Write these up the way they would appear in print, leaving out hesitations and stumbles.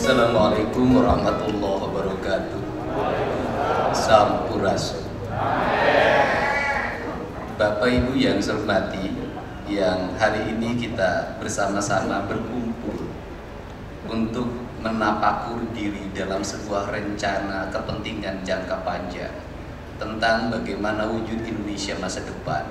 Assalamualaikum warahmatullahi wabarakatuh. Sampurasun. Bapak Ibu yang saya hormati, yang hari ini kita bersama-sama berkumpul untuk menapakur diri dalam sebuah rencana kepentingan jangka panjang tentang bagaimana wujud Indonesia masa depan,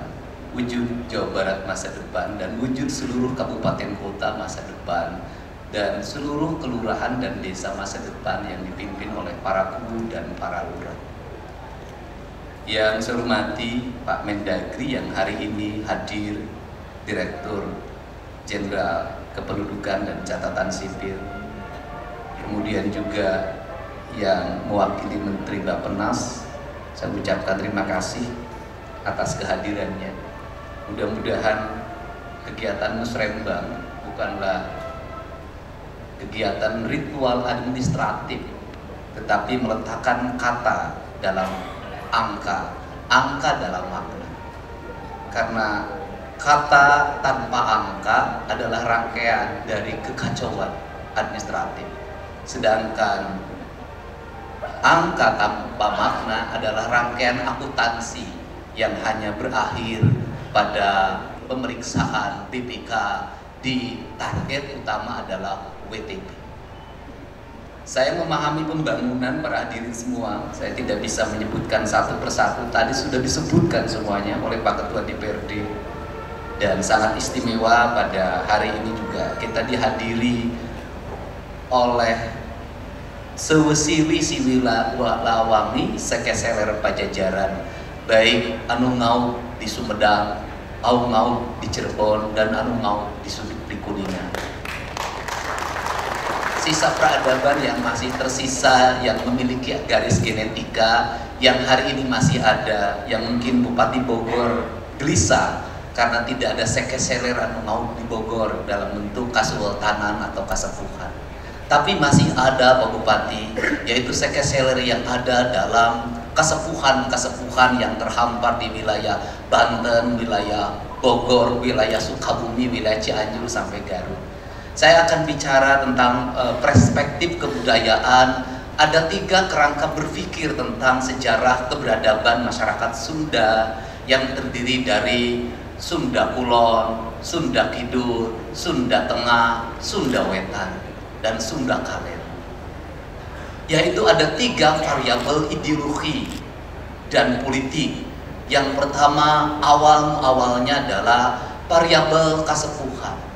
wujud Jawa Barat masa depan, dan wujud seluruh kabupaten kota masa depan, dan seluruh kelurahan dan desa masa depan yang dipimpin oleh para kubu dan para lurah. Yang saya hormati Pak Mendagri yang hari ini hadir, Direktur Jenderal Kependudukan dan Catatan Sipil, kemudian juga yang mewakili Menteri Bappenas. Saya ucapkan terima kasih atas kehadirannya. Mudah-mudahan kegiatan musrembang bukanlah kegiatan ritual administratif, tetapi meletakkan kata dalam angka dalam makna. Karena kata tanpa angka adalah rangkaian dari kekacauan administratif, sedangkan angka tanpa makna adalah rangkaian akuntansi yang hanya berakhir pada pemeriksaan BPK di target utama adalah WTP. Saya memahami pembangunan para hadirin semua. Saya tidak bisa menyebutkan satu persatu. Tadi sudah disebutkan semuanya oleh Pak Ketua DPRD. Dan sangat istimewa pada hari ini juga kita dihadiri oleh sewesiwi siwila lawangi sekeseler pajajaran, baik anu ngau di Sumedang, au ngau di Cirebon, dan anu ngau di Sudut Kuningan. Sisa peradaban yang masih tersisa, yang memiliki garis genetika, yang hari ini masih ada, yang mungkin Bupati Bogor gelisah karena tidak ada sekeseler anu ngau di Bogor dalam bentuk kasultanan atau kasepuhan. Tapi masih ada Pak Bupati, yaitu sekeseler yang ada dalam kasepuhan-kasepuhan yang terhampar di wilayah Banten, wilayah Bogor, wilayah Sukabumi, wilayah Cianjur sampai Garut. Saya akan bicara tentang perspektif kebudayaan. Ada 3 kerangka berpikir tentang sejarah keberadaban masyarakat Sunda yang terdiri dari Sunda Kulon, Sunda Kidul, Sunda Tengah, Sunda Wetan, dan Sunda Kaler. Yaitu ada 3 variabel ideologi dan politik. Yang pertama, awalnya adalah variabel kasepuhan.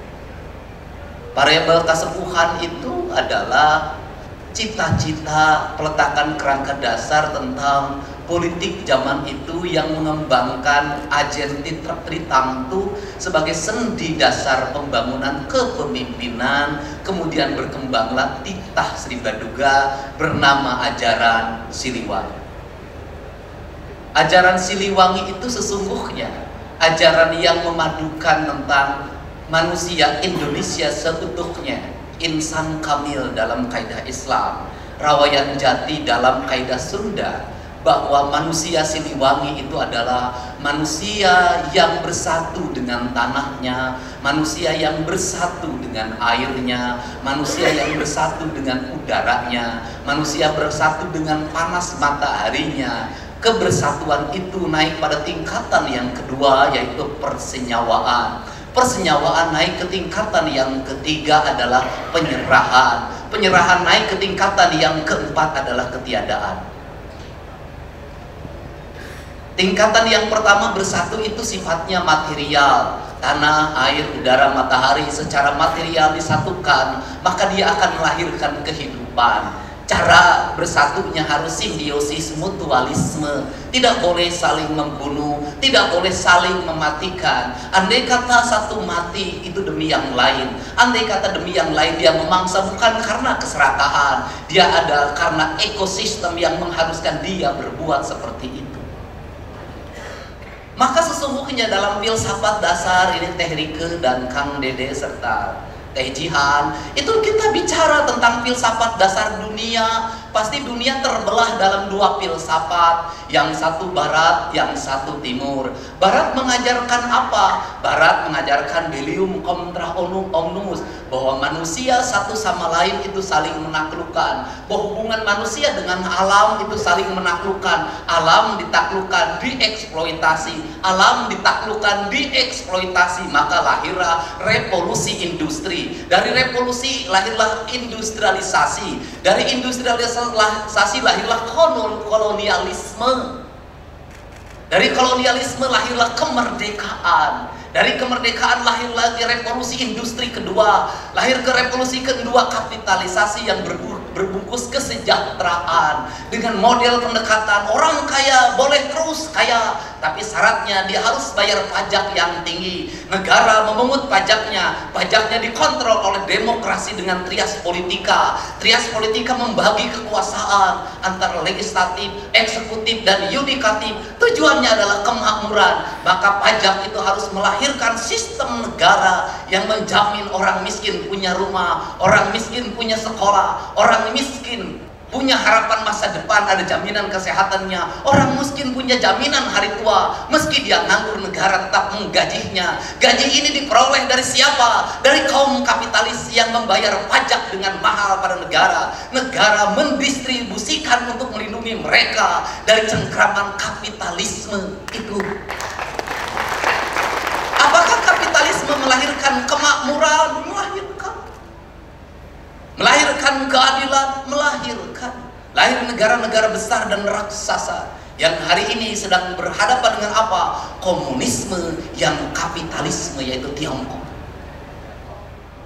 Variabel kasepuhan itu adalah cita-cita peletakan kerangka dasar tentang politik zaman itu yang mengembangkan ajen Tritangtu sebagai sendi dasar pembangunan kepemimpinan. Kemudian berkembanglah titah Sri Baduga bernama ajaran Siliwangi. Ajaran Siliwangi itu sesungguhnya ajaran yang memadukan tentang manusia Indonesia seutuhnya, insan kamil dalam kaidah Islam, rawayan jati dalam kaidah Sunda, bahwa manusia Siliwangi itu adalah manusia yang bersatu dengan tanahnya, manusia yang bersatu dengan airnya, manusia yang bersatu dengan udaranya, manusia bersatu dengan panas mataharinya. Kebersatuan itu naik pada tingkatan yang kedua, yaitu persenyawaan. Persenyawaan naik ke tingkatan yang ketiga adalah penyerahan. Penyerahan naik ke tingkatan yang keempat adalah ketiadaan. Tingkatan yang pertama bersatu itu sifatnya material. Tanah, air, udara, matahari secara material disatukan, maka dia akan melahirkan kehidupan. Cara bersatunya harus simbiosis, mutualisme. Tidak boleh saling membunuh, tidak boleh saling mematikan. Andai kata satu mati itu demi yang lain, andai kata demi yang lain dia memangsa, bukan karena keserakahan, dia ada karena ekosistem yang mengharuskan dia berbuat seperti itu. Maka sesungguhnya dalam filsafat dasar ini Teh Rike dan Kang Dede serta Teh Jihan, itu kita bicara tentang filsafat dasar dunia. Pasti dunia terbelah dalam 2 filsafat, yang satu barat, yang satu timur. Barat mengajarkan apa? Barat mengajarkan Bellium contra omnibus, bahwa manusia satu sama lain itu saling menaklukkan, bahwa hubungan manusia dengan alam itu saling menaklukkan. Alam ditaklukkan, dieksploitasi, alam ditaklukkan, dieksploitasi, maka lahirlah revolusi industri. Dari revolusi lahirlah industrialisasi, dari industrialisasi lahirlah kolonialisme. Dari kolonialisme lahirlah kemerdekaan. Dari kemerdekaan lahir lagi revolusi industri kedua. Lahir ke revolusi kedua kapitalisasi yang berbungkus kesejahteraan. Dengan model pendekatan orang kaya boleh terus kaya, tapi syaratnya dia harus bayar pajak yang tinggi. Negara memungut pajaknya. Pajaknya dikontrol oleh demokrasi dengan trias politika. Trias politika membagi kekuasaan antara legislatif, eksekutif, dan yudikatif. Tujuannya adalah kemakmuran. Maka pajak itu harus melahirkan sistem negara yang menjamin orang miskin punya rumah, orang miskin punya sekolah, orang miskin punya harapan masa depan, ada jaminan kesehatannya, orang miskin punya jaminan hari tua. Meski dia nganggur, negara tetap menggajinya. Gaji ini diperoleh dari siapa? Dari kaum kapitalis yang membayar pajak dengan mahal pada negara. Negara mendistribusikan untuk melindungi mereka dari cengkraman kapitalisme itu. Apakah kapitalisme melahirkan kemakmuran? Melahirkan keadilan, melahirkan. Lahir negara-negara besar dan raksasa yang hari ini sedang berhadapan dengan apa? Komunisme yang kapitalisme, yaitu Tiongkok.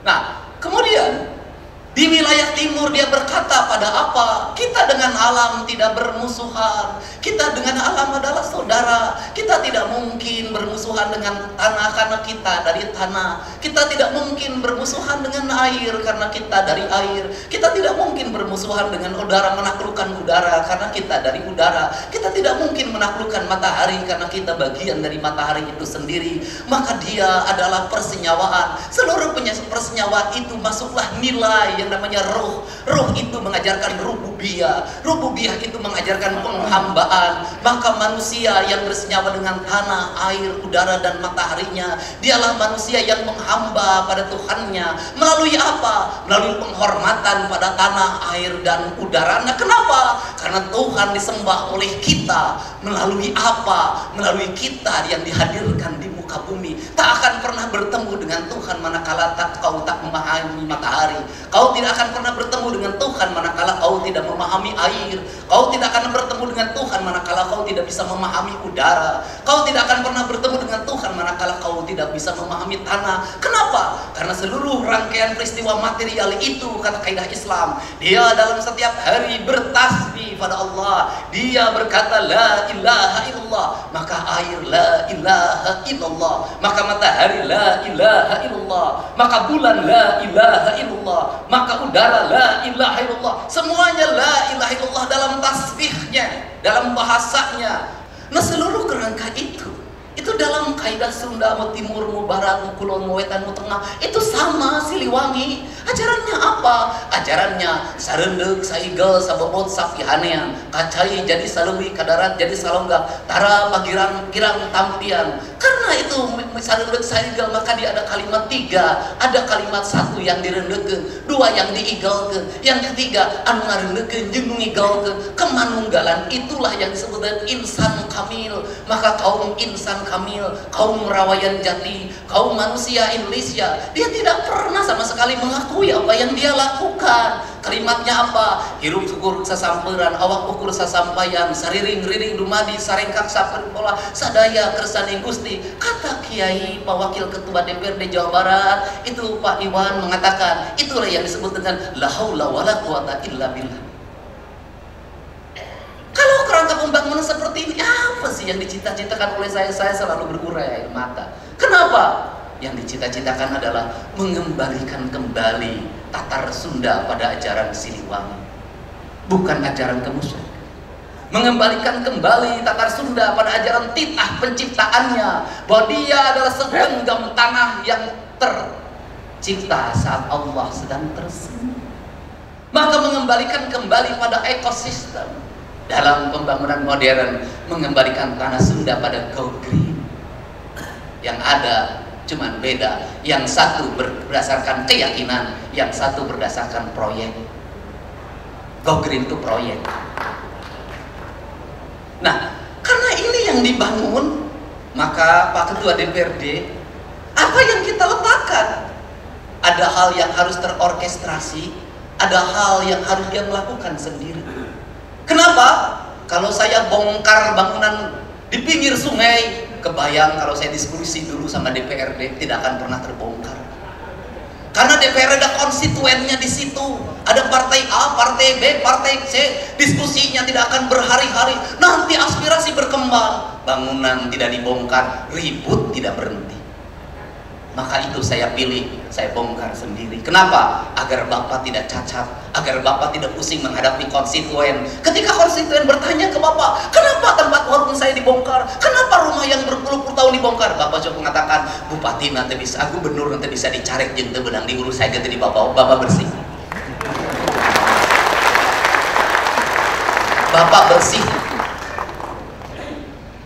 Nah, kemudian di wilayah timur dia berkata pada apa? Kita dengan alam tidak bermusuhan. Kita dengan alam adalah saudara. Kita tidak mungkin bermusuhan dengan tanah karena kita dari tanah. Kita tidak mungkin bermusuhan dengan air karena kita dari air. Kita tidak mungkin bermusuhan dengan udara, menaklukkan udara karena kita dari udara. Kita tidak mungkin menaklukkan matahari karena kita bagian dari matahari itu sendiri. Maka dia adalah persenyawaan. Seluruh persenyawaan itu masuklah nilai yang namanya ruh. Ruh itu mengajarkan rububiyah. Rububiyah itu mengajarkan penghambaan. Maka manusia yang bersenyawa dengan tanah, air, udara, dan mataharinya, dialah manusia yang menghamba pada Tuhannya. Melalui apa? Melalui penghormatan pada tanah, air, dan udara. Nah, kenapa? Karena Tuhan disembah oleh kita. Melalui apa? Melalui kita yang dihadirkan di muka bumi. Tak akan pernah bertemu dengan Tuhan manakala kau tak memahami matahari. Kau tidak akan pernah bertemu dengan Tuhan manakala kau tidak memahami air. Kau tidak akan bertemu dengan Tuhan manakala kau tidak bisa memahami udara. Kau tidak akan pernah bertemu dengan Tuhan manakala kau tidak bisa memahami tanah. Kenapa? Karena seluruh rangkaian peristiwa material itu, kata kaidah Islam, dia dalam setiap hari bertasbih pada Allah. Dia berkata la ilaha illallah, maka air la ilaha illallah, maka matahari la ilaha illallah, maka bulan la ilaha illallah, maka udara la ilaha illallah. Semuanya la ilaha illallah dalam tasbihnya, dalam bahasanya. Nah, seluruh kerangka itu dalam kaidah Sunda, mau timur, mau barat, mau kulon, mau wetan, mau tengah, itu sama Siliwangi. Ajarannya apa? Ajarannya sarendeg, saigel, sabobot, sapihanean, kacai jadi saleuwi, kadarat jadi salonggak, tara pagirang kirang tampian. Karena itu sarendeg, saigel, maka dia ada kalimat tiga. Ada kalimat satu yang direndegkeun, dua yang diigelkeun, yang ketiga anu ngarendegkeun jeung nu ngigelkeun. Kemanunggalan itulah yang disebut dengan insan kamil. Maka kaum insan kamil, kaum rawayan jati, kaum manusia Indonesia, dia tidak pernah sama sekali mengakui apa yang dia lakukan. Kalimatnya apa? Hirup syukur sasamperan, awak ukur sasampayan, sariring-riring dumadi, sarengkak sapen pola, sadaya kersaning Gusti. Kata Kiai, Pak Wakil Ketua DPRD Jawa Barat, itu Pak Iwan mengatakan, itulah yang disebut dengan la haula wala quwata illa billah. Kalau kerangka pembangunan seperti ini, apa sih yang dicita-citakan oleh saya? Saya selalu berurai air mata. Kenapa? Yang dicita-citakan adalah mengembalikan kembali Tatar Sunda pada ajaran Siliwangi, bukan ajaran kemusyrikan. Mengembalikan kembali Tatar Sunda pada ajaran titah penciptaannya, bahwa dia adalah segenggam tanah yang tercipta saat Allah sedang tersenyum. Maka mengembalikan kembali pada ekosistem. Dalam pembangunan modern, mengembalikan tanah Sunda pada go green. Yang ada cuman beda. Yang satu berdasarkan keyakinan, yang satu berdasarkan proyek. Go Green itu proyek. Nah, karena ini yang dibangun, maka Pak Ketua DPRD, apa yang kita letakkan? Ada hal yang harus terorkestrasi, ada hal yang harus dia melakukan sendiri. Kenapa? Kalau saya bongkar bangunan di pinggir sungai, kebayang kalau saya diskusi dulu sama DPRD, tidak akan pernah terbongkar. Karena DPR ada konstituennya di situ, ada partai A, partai B, partai C, diskusinya tidak akan berhari-hari. Nanti aspirasi berkembang, bangunan tidak dibongkar, ribut tidak berhenti. Maka itu saya pilih, saya bongkar sendiri. Kenapa? Agar Bapak tidak cacat, agar Bapak tidak pusing menghadapi konstituen. Ketika konstituen bertanya ke Bapak, kenapa tempat warung saya dibongkar? Kenapa rumah yang berpuluh-puluh tahun dibongkar? Bapak coba mengatakan, Bupati nanti bisa, gubernur nanti bisa dicarek jeung teu beunang diurus, saya ganti di Bapak bersih. Bapak bersih.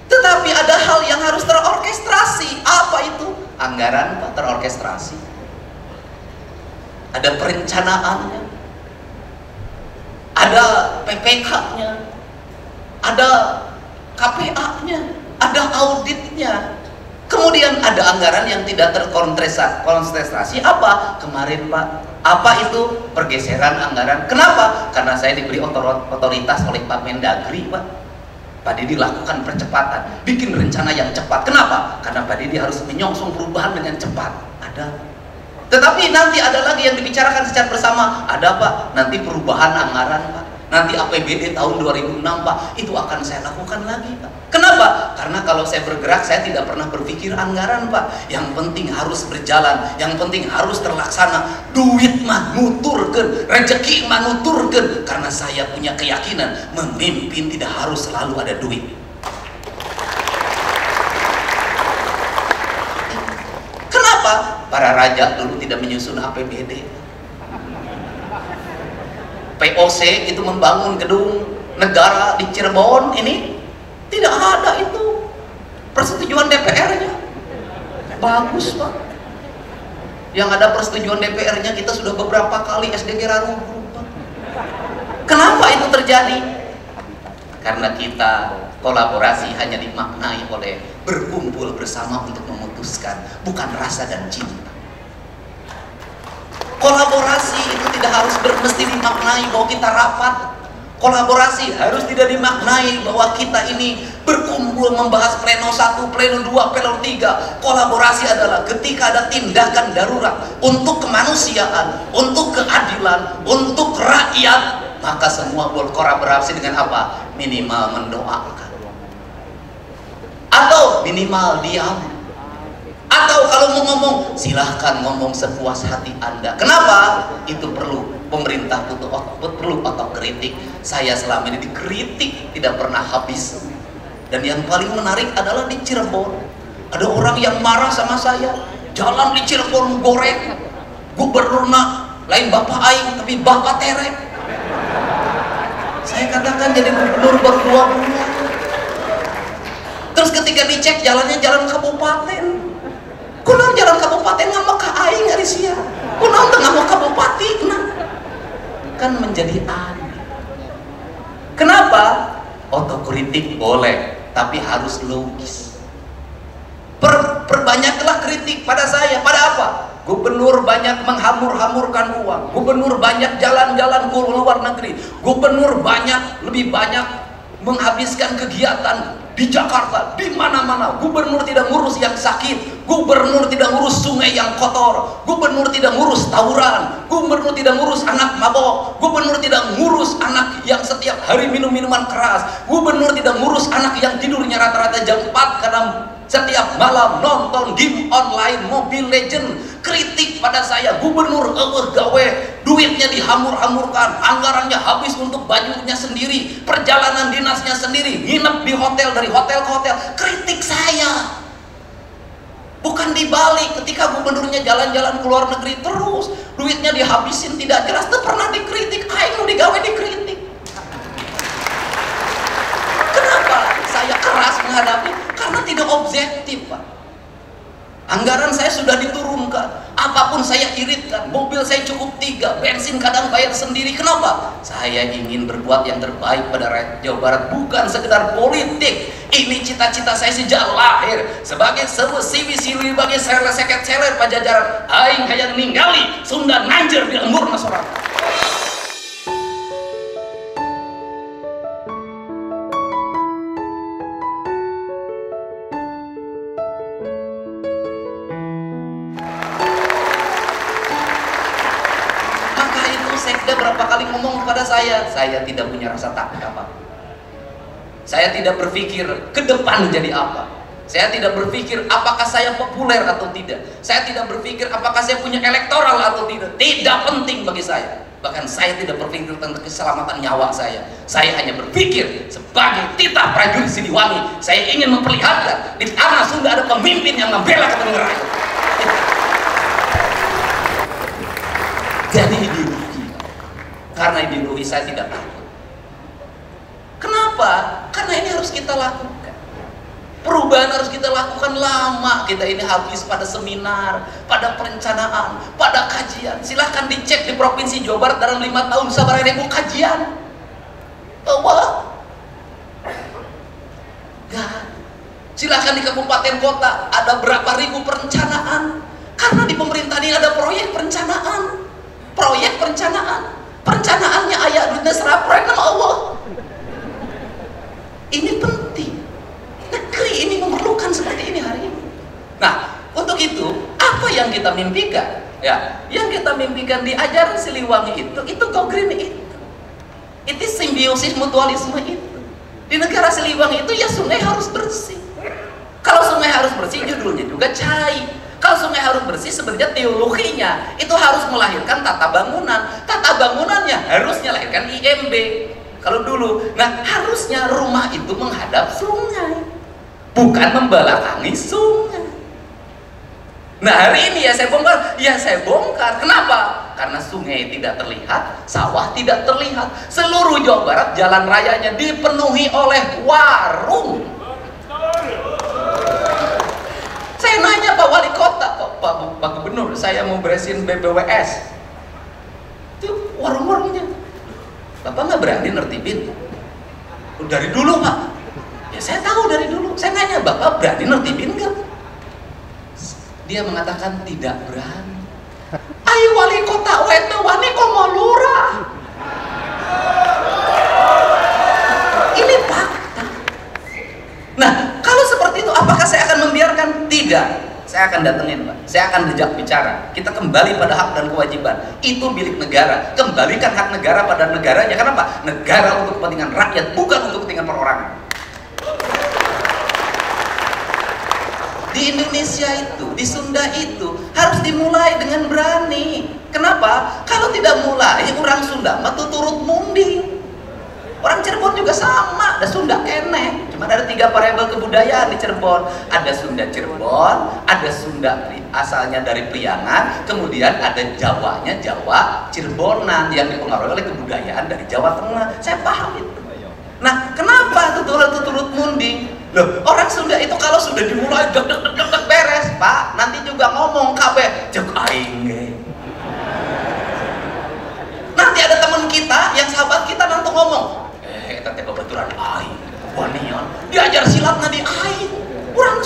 Tetapi ada hal yang harus terorkestrasi. Apa itu? Anggaran Pak terorkestrasi. Ada perencanaannya, ada PPK-nya, ada KPA-nya, ada auditnya. Kemudian ada anggaran yang tidak terkonsentrasi. Apa? Kemarin Pak, apa itu? Pergeseran anggaran. Kenapa? Karena saya diberi otoritas oleh Pak Mendagri, Pak. Pak Didi lakukan percepatan, bikin rencana yang cepat. Kenapa? Karena Pak Didi harus menyongsong perubahan dengan cepat. Ada. Tetapi nanti ada lagi yang dibicarakan secara bersama. Ada Pak, nanti perubahan anggaran Pak. Nanti APBD tahun 2006 Pak, itu akan saya lakukan lagi Pak. Kenapa? Karena kalau saya bergerak, saya tidak pernah berpikir anggaran Pak. Yang penting harus berjalan, yang penting harus terlaksana. Duit mah nuturkeun, rezeki mah nuturkeun. Karena saya punya keyakinan, memimpin tidak harus selalu ada duit. Kenapa? Para raja dulu tidak menyusun APBD. POC itu membangun gedung negara di Cirebon, ini tidak ada itu persetujuan DPR-nya. Bagus Pak. Yang ada persetujuan DPR-nya kita sudah beberapa kali SDG runtuh Pak. Kenapa itu terjadi? Karena kita kolaborasi hanya dimaknai oleh berkumpul bersama untuk memutuskan, bukan rasa dan cinta. Kolaborasi itu tidak harus mesti dimaknai bahwa kita rapat. Kolaborasi harus tidak dimaknai bahwa kita ini berkumpul membahas pleno 1, pleno 2, pleno 3. Kolaborasi adalah ketika ada tindakan darurat untuk kemanusiaan, untuk keadilan, untuk rakyat, maka semua berkolaborasi dengan apa? Minimal mendoakan, atau minimal diam. Atau kalau mau ngomong, silahkan ngomong sepuas hati Anda. Kenapa? Itu perlu. Pemerintah perlu otokritik. Saya selama ini dikritik tidak pernah habis. Dan yang paling menarik adalah di Cirebon. Ada orang yang marah sama saya. Jalan di Cirebon goreng. Gubernurna lain Bapak Aing, tapi Bapak Terek. Saya katakan jadi gubernur baru 2 bulan. Terus ketika dicek jalannya jalan kabupaten. Kunaon jalan kabupaten ngambek ka aing ari sia. Kunaon teu ngambek kabupatina. Kan menjadi aneh. Kenapa? Otokritik boleh, tapi harus logis. Perbanyaklah kritik pada saya. Pada apa? Gubernur banyak menghamur-hamurkan uang. Gubernur banyak jalan-jalan ke luar negeri. Gubernur lebih banyak menghabiskan kegiatan di Jakarta, di mana-mana. Gubernur tidak ngurus yang sakit, gubernur tidak ngurus sungai yang kotor, gubernur tidak ngurus tawuran, gubernur tidak ngurus anak mabok, gubernur tidak ngurus anak yang setiap hari minum minuman keras, gubernur tidak ngurus anak yang tidurnya rata-rata jam 4 karena setiap malam nonton game online Mobile Legend. Kritik pada saya, gubernur gawe, duitnya dihamur-hamurkan, anggarannya habis untuk bajunya sendiri, perjalanan dinasnya sendiri, nginep di hotel, dari hotel ke hotel. Kritik saya, bukan dibalik. Ketika gubernurnya jalan-jalan ke luar negeri terus, duitnya dihabisin tidak jelas, itu pernah dikritik. Aing nu digawe dikritik. Kenapa saya keras menghadapi? Karena tidak objektif Pak. Anggaran saya sudah diturunkan, apapun saya iritkan, mobil saya cukup 3, bensin kadang bayar sendiri. Kenapa? Saya ingin berbuat yang terbaik pada rakyat Jawa Barat, bukan sekedar politik. Ini cita-cita saya sejak lahir. Sebagai sewesi sili bagi seler seket seler Pajajaran, aing hayang ningali Sunda nanjir di lembur nasional. Sekda berapa kali ngomong kepada saya tidak punya rasa takut apa. Saya tidak berpikir ke depan jadi apa. Saya tidak berpikir apakah saya populer atau tidak. Saya tidak berpikir apakah saya punya elektoral atau tidak. Tidak penting bagi saya. Bahkan saya tidak berpikir tentang keselamatan nyawa saya. Saya hanya berpikir sebagai titah prajurit Siliwangi, saya ingin memperlihatkan di tanah Sunda ada pemimpin yang membela kepentingan rakyat. Jadi ideologi. Karena ideologi saya tidak takut. Kenapa? Karena ini harus kita lakukan. Perubahan harus kita lakukan lama. Kita ini habis pada seminar, pada perencanaan, pada kajian. Silahkan dicek di Provinsi Jawa Barat dalam 5 tahun sabar ribu kajian. Bahwa ya, silahkan di kabupaten kota ada berapa ribu perencanaan. Karena di pemerintahan ini ada proyek perencanaan. Proyek perencanaan. Perencanaannya ayat duitnya serap proyek nama Allah. Ini penting. Negeri ini memerlukan seperti ini hari ini. Nah, untuk itu apa yang kita mimpikan? Ya, yang kita mimpikan di ajaran Siliwangi itu go green itu simbiosis mutualisme itu. Di negara Siliwangi itu ya sungai harus bersih. Kalau sungai harus bersih judulnya juga cai. Kalau sungai harus bersih sebenarnya teologinya itu harus melahirkan tata bangunan. Tata bangunannya harusnya lahirkan IMB. Kalau dulu, nah harusnya rumah itu menghadap sungai, bukan membelakangi sungai. Nah hari ini ya saya bongkar. Kenapa? Karena sungai tidak terlihat, sawah tidak terlihat. Seluruh Jawa Barat jalan rayanya dipenuhi oleh warung. Saya nanya Pak Wali Kota, Pak Gubernur, saya mau beresin BBWS. Itu warung-warungnya. Bapak nggak berani nertibin? Dari dulu Pak. Ya saya tahu dari dulu. Saya nanya, Bapak berani nertibin nggak? Dia mengatakan tidak berani. Ayo Wali Kota wete wani komo lurah. Ini fakta. Nah, kalau seperti itu apakah saya akan membiarkan? Tidak. Saya akan datengin Pak. Saya akan diajak bicara. Kita kembali pada hak dan kewajiban. Itu milik negara. Kembalikan hak negara pada negaranya. Kenapa? Negara untuk kepentingan rakyat, bukan untuk kepentingan perorangan. Di Indonesia itu, di Sunda itu harus dimulai dengan berani. Kenapa? Kalau tidak mulai, orang Sunda mah turut munding. Orang Cirebon juga sama, ada Sunda kene. Cuma ada 3 variabel kebudayaan di Cirebon. Ada Sunda Cirebon, ada Sunda asalnya dari Priangan, kemudian ada Jawanya Jawa Cirebonan yang dipengaruhi oleh kebudayaan dari Jawa Tengah. Saya paham itu. Nah, kenapa turut munding? Loh, orang Sunda itu kalau sudah dimulai deg beres, Pak, nanti juga ngomong kabeh cek aing. Nanti ada teman kita yang sahabat kita nanti ngomong, kita teh babaturan aing, wanion, diajar silatna di aing. Orang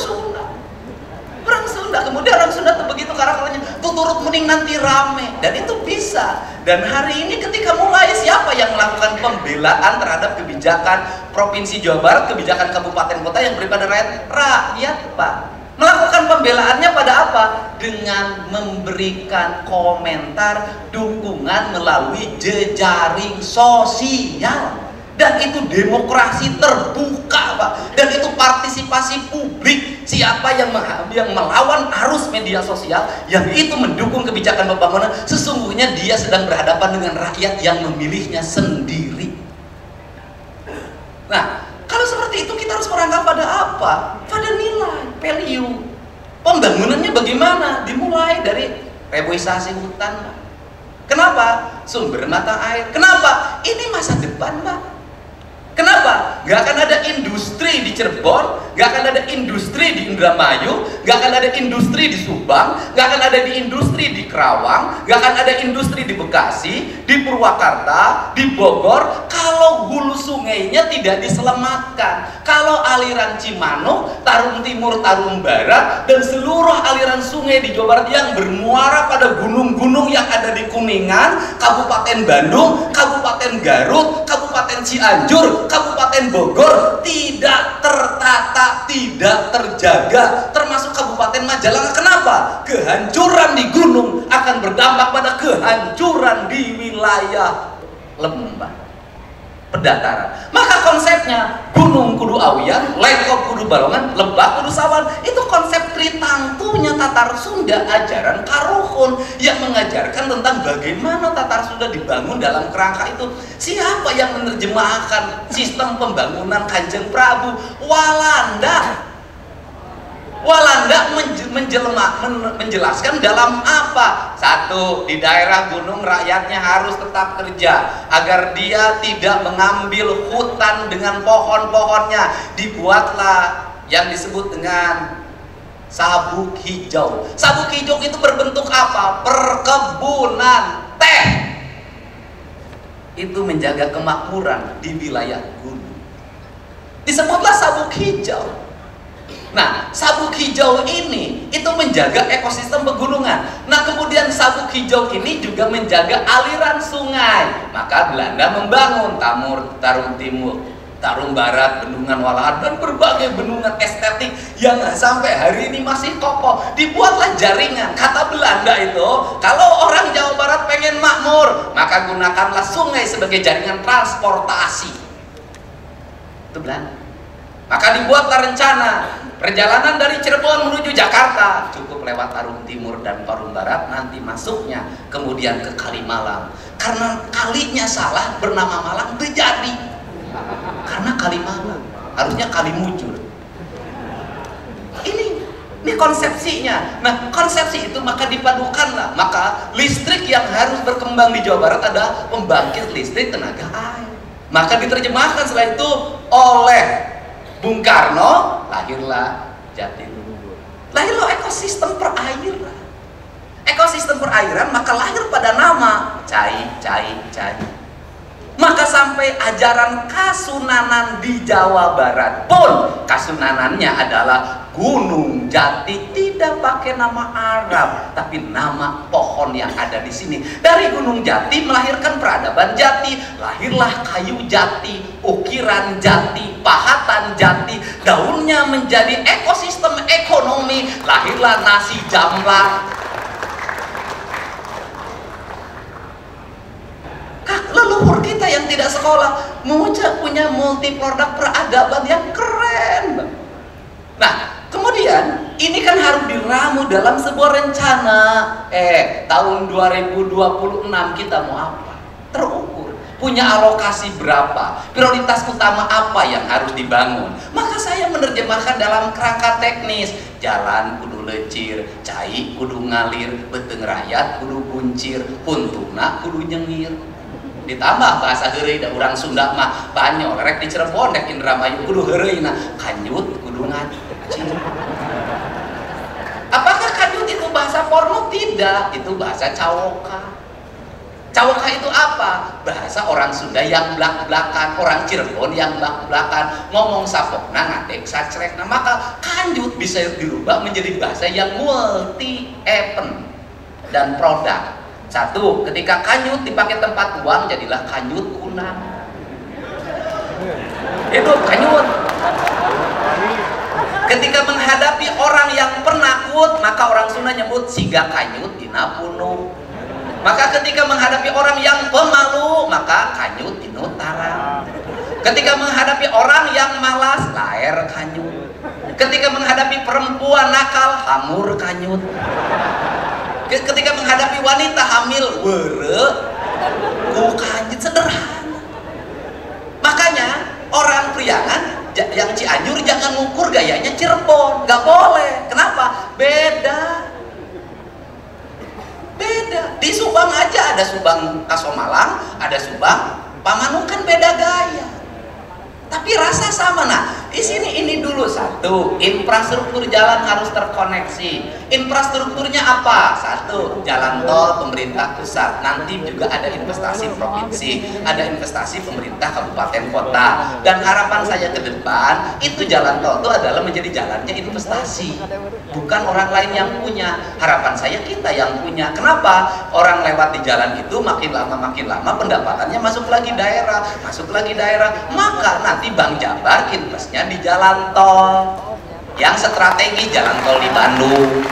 Sunda, kemudian orang Sunda tuh begitu karakternya, tuh turut mending nanti rame, dan itu bisa. Dan hari ini ketika mulai, siapa yang melakukan pembelaan terhadap kebijakan Provinsi Jawa Barat, kebijakan kabupaten kota yang beri pada rakyat, Pak? Melakukan pembelaannya pada apa? Dengan memberikan komentar dukungan melalui jejaring sosial. Dan itu demokrasi terbuka, Pak. Dan itu partisipasi publik. Siapa yang melawan arus media sosial, yang itu mendukung kebijakan pembangunan, sesungguhnya dia sedang berhadapan dengan rakyat yang memilihnya sendiri. Nah, kalau seperti itu kita harus merangkap pada apa? Pada nilai, value. Pembangunannya bagaimana? Dimulai dari reboisasi hutan, Pak. Kenapa? Sumber mata air. Kenapa? Ini masa depan, Pak. Kenapa? Gak akan ada industri di Cirebon, gak akan ada industri di Indramayu, gak akan ada industri di Subang, gak akan ada di industri di Kerawang, gak akan ada industri di Bekasi, di Purwakarta, di Bogor, kalau hulu sungainya tidak diselamatkan. Kalau aliran Cimanuk, Tarum Timur, Tarum Barat, dan seluruh aliran sungai di Jawa Barat yang bermuara pada gunung-gunung yang ada di Kuningan, Kabupaten Bandung, Kabupaten Garut, Kabupaten Cianjur, Kabupaten Bogor tidak tertata, tidak terjaga, termasuk Kabupaten Majalengka. Kenapa? Kehancuran di gunung akan berdampak pada kehancuran di wilayah lembah, pendataran. Maka konsepnya gunung kudu awian, lekop kudu balongan, lebah kudu sawan. Itu konsep tritangtunya Tatar Sunda, ajaran Karuhun yang mengajarkan tentang bagaimana Tatar Sunda dibangun dalam kerangka itu. Siapa yang menerjemahkan sistem pembangunan Kanjeng Prabu? Walanda. Walanda menjelaskan dalam apa? Satu, di daerah gunung rakyatnya harus tetap kerja agar dia tidak mengambil hutan dengan pohon-pohonnya. Dibuatlah yang disebut dengan sabuk hijau. Sabuk hijau itu berbentuk apa? Perkebunan teh. Itu menjaga kemakmuran di wilayah gunung. Disebutlah sabuk hijau. Nah, sabuk hijau ini itu menjaga ekosistem pegunungan. Nah, kemudian sabuk hijau ini juga menjaga aliran sungai. Maka Belanda membangun Tarum Timur, Tarum Barat, Bendungan Walahan, dan berbagai bendungan estetik yang sampai hari ini masih kokoh. Dibuatlah jaringan. Kata Belanda itu, kalau orang Jawa Barat pengen makmur, maka gunakanlah sungai sebagai jaringan transportasi. Itu Belanda. Maka dibuatlah rencana perjalanan dari Cirebon menuju Jakarta, cukup lewat Tarum Timur dan Tarum Barat, nanti masuknya kemudian ke Kalimalang. Karena kalinya salah, bernama Malang terjadi. Karena Kalimalang, harusnya Kalimujur. Ini konsepsinya. Nah, konsepsi itu maka dipadukanlah. Maka listrik yang harus berkembang di Jawa Barat adalah pembangkit listrik tenaga air. Maka diterjemahkan setelah itu oleh Bung Karno, lahirlah Jatiluhur. Lahirlah ekosistem perairan. Ekosistem perairan maka lahir pada nama Cai. Maka sampai ajaran Kasunanan di Jawa Barat pun Kasunanannya adalah Gunung Jati, tidak pakai nama Arab tapi nama pohon yang ada di sini. Dari Gunung Jati melahirkan peradaban Jati, lahirlah kayu jati, ukiran jati, pahatan jati, daunnya menjadi ekosistem ekonomi, lahirlah nasi jamblang. Leluhur kita yang tidak sekolah punya multi produk peradaban yang keren. Nah, kemudian ini kan harus diramu dalam sebuah rencana. Tahun 2026 kita mau apa? Terukur. Punya alokasi berapa? Prioritas utama apa yang harus dibangun? Maka saya menerjemahkan dalam kerangka teknis. Jalan kudu lecir, cai kudu ngalir, beteng rakyat kudu buncir, puntuna kudu nyengir. Ditambah bahasa heureuy da urang Sunda mah banyol rek di Cirebon dek Indramayu kudu heureuy na kanjut kudu ngacing. Apakah kanjut itu bahasa porno? Tidak, itu bahasa cawoka. Cawoka itu apa? Bahasa orang Sunda yang blak-blakan, orang Cirebon yang blak-blakan, ngomong sapokna ngatek sacrekna. Maka kanjut bisa dirubah menjadi bahasa yang multi event dan produk. Satu, ketika kanyut dipakai tempat uang jadilah kanyut kunang. Itu kanyut. Ketika menghadapi orang yang penakut, maka orang Sunda nyebut siga kanyut dina punuh. Maka ketika menghadapi orang yang pemalu, maka kanyut dina tarang. Ketika menghadapi orang yang malas, laer kanyut. Ketika menghadapi perempuan nakal, hamur kanyut. Ketika menghadapi wanita hamil, were, kanyut, sederhana. Makanya orang Priangan yang Cianjur jangan ngukur gayanya Cirebon, nggak boleh. Kenapa? Beda. Di Subang aja ada Subang Kasomalang, ada Subang Pamanukan, beda gaya. tapi rasa sama. Nah, di sini ini dulu satu, infrastruktur jalan harus terkoneksi. Infrastrukturnya apa? Satu, jalan tol pemerintah pusat. Nanti juga ada investasi provinsi, ada investasi pemerintah kabupaten kota. Dan harapan saya ke depan itu jalan tol itu adalah menjadi jalannya investasi, bukan orang lain yang punya. Harapan saya kita yang punya. Kenapa? Orang lewat di jalan itu makin lama pendapatannya masuk lagi daerah, maka nanti Bank Jabar investnya di jalan tol yang strategi, jalan tol di Bandung.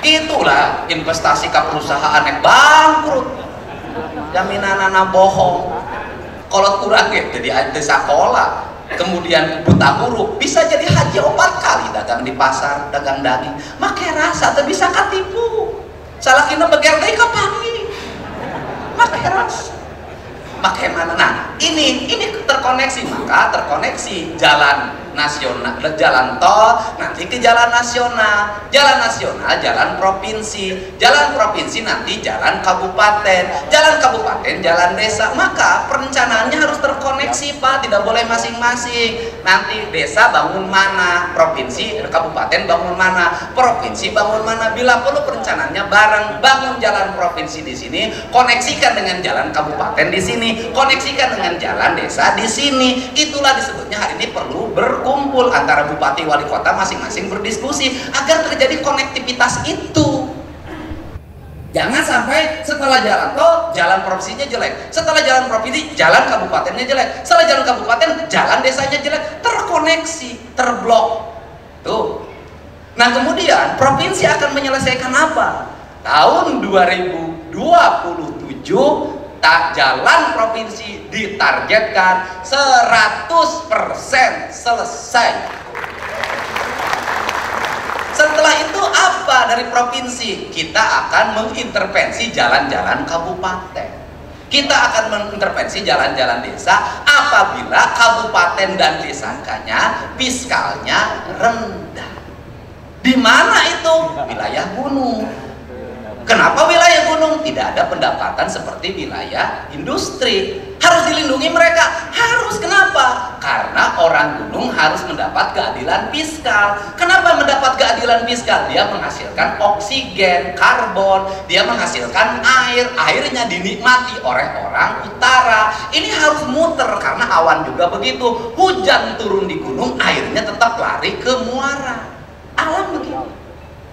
Itulah investasi ke perusahaan yang bangkrut, jaminan anak bohong. Kalau kurang ya jadi desa sekolah, kemudian buta huruf, bisa jadi haji 4 kali dagang di pasar, dagang daging, make rasa atau bisa katipu. Salah kena beger deui ka pangi. Make rasa. Make mana? Nah, ini terkoneksi, maka terkoneksi jalan nasional, jalan tol nanti ke jalan nasional, jalan provinsi, nanti jalan kabupaten, jalan desa. Maka perencanaannya harus terkoneksi, Pak, tidak boleh masing-masing. Nanti desa bangun mana, provinsi, kabupaten bangun mana, provinsi bangun mana. Bila perlu perencanaannya bareng, bangun jalan provinsi di sini, koneksikan dengan jalan kabupaten di sini, koneksikan dengan jalan desa di sini. Itulah disebutnya hari ini perlu berkumpul antara bupati wali kota masing-masing berdiskusi agar terjadi konektivitas itu. Jangan sampai setelah jalan tol, jalan provinsinya jelek, setelah jalan provinsi, jalan kabupatennya jelek, setelah jalan kabupaten, jalan desanya jelek, terkoneksi, terblok. Tuh. Nah, kemudian provinsi akan menyelesaikan apa? Tahun 2027 jalan provinsi ditargetkan 100% selesai. Setelah itu apa dari provinsi? Kita akan mengintervensi jalan-jalan kabupaten. Kita akan mengintervensi jalan-jalan desa apabila kabupaten dan desanya fiskalnya rendah. Di mana itu? Wilayah gunung. Kenapa wilayah gunung? Tidak ada pendapatan seperti wilayah industri. Harus dilindungi mereka. Harus, kenapa? Karena orang gunung harus mendapat keadilan fiskal. Kenapa mendapat keadilan fiskal? Dia menghasilkan oksigen, karbon, dia menghasilkan air. Airnya dinikmati oleh orang utara. Ini harus muter karena awan juga begitu. Hujan turun di gunung, airnya tetap lari ke muara. Alam begitu.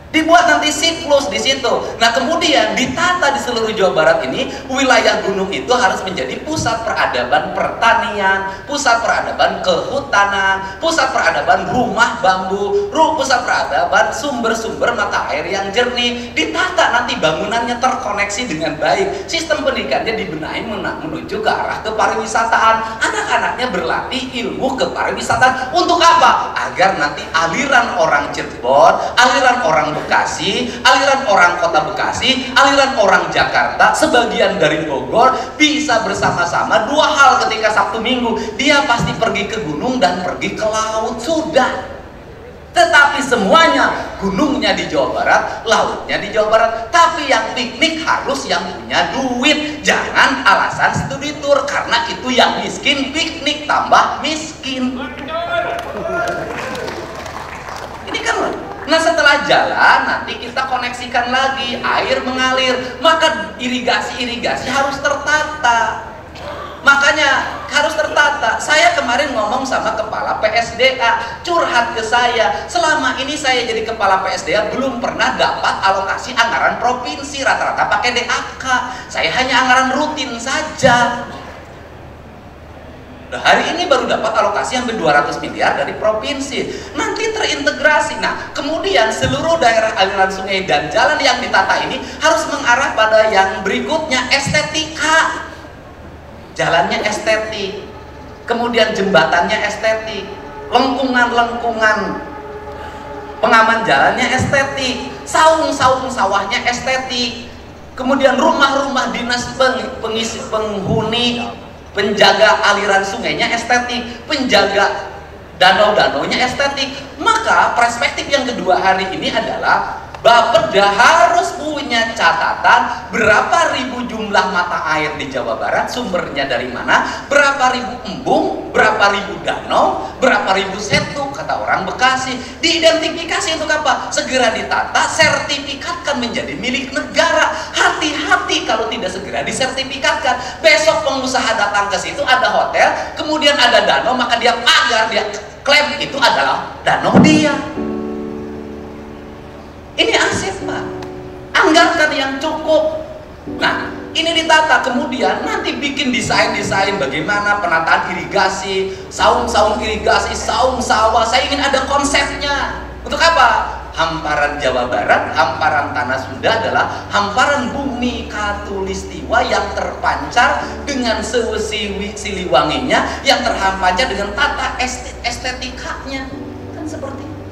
Dibuat nanti siklus di situ. Nah, kemudian ditata di seluruh Jawa Barat ini, wilayah gunung itu harus menjadi pusat peradaban pertanian, pusat peradaban kehutanan, pusat peradaban rumah bambu, pusat peradaban sumber-sumber mata air yang jernih. Ditata nanti bangunannya terkoneksi dengan baik, sistem pendidikannya dibenahi menuju ke arah kepariwisataan. Anak-anaknya berlatih ilmu kepariwisataan. Untuk apa? Agar nanti aliran orang Cirebon, aliran orang Bekasi, aliran orang kota Bekasi, aliran orang Jakarta, sebagian dari Bogor bisa bersama-sama. Dua hal ketika Sabtu Minggu, dia pasti pergi ke gunung dan pergi ke laut, sudah. Tetapi semuanya, gunungnya di Jawa Barat, lautnya di Jawa Barat. Tapi yang piknik harus yang punya duit. Jangan alasan studi tour, karena itu yang miskin piknik tambah miskin. Ini kan. Nah, setelah jalan nanti kita koneksikan lagi, air mengalir, maka irigasi harus tertata. Makanya harus tertata. Saya kemarin ngomong sama kepala PSDA, curhat ke saya. Selama ini saya jadi kepala PSDA belum pernah dapat alokasi anggaran provinsi, rata-rata pakai DAK. Saya hanya anggaran rutin saja. Nah, hari ini baru dapat alokasi hampir 200 miliar dari provinsi. Nanti terintegrasi. Nah, kemudian seluruh daerah aliran sungai dan jalan yang ditata ini harus mengarah pada yang berikutnya, estetika. Jalannya estetik, kemudian jembatannya estetik, lengkungan-lengkungan pengaman jalannya estetik, saung-saung sawahnya estetik, kemudian rumah-rumah dinas pengisi penghuni, penjaga aliran sungainya estetik, penjaga danau-danaunya estetik. Maka perspektif yang kedua hari ini adalah Bapeda harus punya catatan berapa ribu jumlah mata air di Jawa Barat, sumbernya dari mana, berapa ribu embung, berapa ribu danau, berapa ribu setu, kata orang Bekasi. Diidentifikasi untuk apa? Segera ditata, sertifikatkan menjadi milik negara. Hati-hati kalau tidak segera disertifikatkan. Besok pengusaha datang ke situ, ada hotel, kemudian ada danau, maka dia pagar, dia klaim itu adalah danau dia. Ini aset, Pak. Anggarkan yang cukup. Nah, ini ditata, kemudian nanti bikin desain-desain bagaimana penataan irigasi, saung-saung irigasi, saung sawah. Saya ingin ada konsepnya. Untuk apa? Hamparan Jawa Barat, hamparan tanah Sunda adalah hamparan bumi Katulistiwa yang terpancar dengan siliwanginya, yang terpancar dengan tata estetikanya. Kan seperti itu.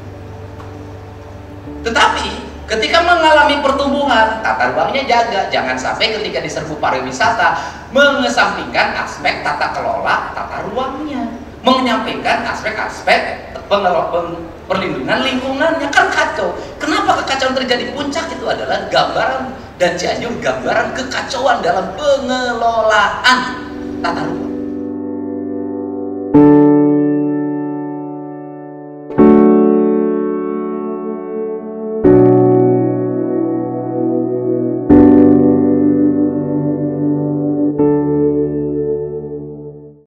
Tetapi ketika mengalami pertumbuhan, tata ruangnya jaga. Jangan sampai ketika diserbu pariwisata mengesampingkan aspek tata kelola tata ruangnya, menyampaikan aspek-aspek perlindungan lingkungannya. Kan kacau. Kenapa kekacauan terjadi? Puncak itu adalah gambaran, dan Cianjur gambaran kekacauan dalam pengelolaan tata ruang.